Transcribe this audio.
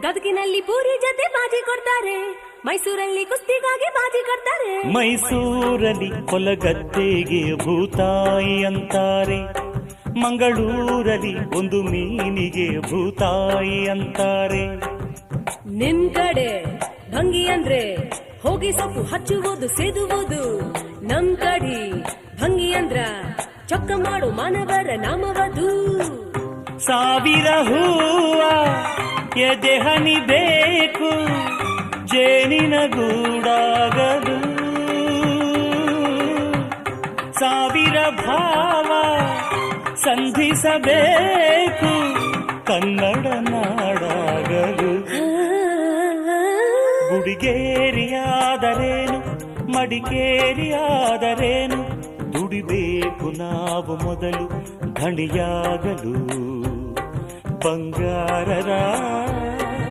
ಗದಗಿನಲ್ಲಿ ಪೂರಿ ಜೊತೆ ಬಾಜಿ ಕೊಡ್ತಾರೆ, ಮೈಸೂರಲ್ಲಿ ಕುಸ್ತಿಗಾಗಿ ಬಾಜಿ ಕೊಡ್ತಾರೆ. ಮೈಸೂರಲ್ಲಿ ಹೊಲಗದ್ದೆಗೆ ಭೂತಾಯಿ ಅಂತಾರೆ, ಮಂಗಳೂರಲ್ಲಿ ಒಂದು ಮೀನಿಗೆ ಭೂತಾಯಿ ಅಂತಾರೆ. ನಿಮ್ ಕಡೆ ಭಂಗಿ ಅಂದ್ರೆ ಹೋಗಿ ಸೊಪ್ಪು ಹಚ್ಚುವುದು ಸೇದುವುದು, ನಮ್ ಕಡೆ ಭಂಗಿ ಅಂದ್ರ ಚೊಕ್ಕ ಮಾಡು ಮಾನವರ ನಾಮವದು. ಸಾವಿರ ಹೂವ ಎದೆಹನಿ ಬೇಕು ಜೇನಿನ ಗೂಡಾಗಲು, ಸಾವಿರ ಭಾವ ಸಂಧಿಸಬೇಕು ಕನ್ನಡ ನಾಡಾಗಲು. ಗುಡಿಗೇರಿಯಾದರೇನು ಮಡಿಕೇರಿಯಾದರೇನು, ದುಡಿಬೇಕು ನಾವು ಮೊದಲು ಧಣಿಯಾಗಲು. ಬಂಗಾರರ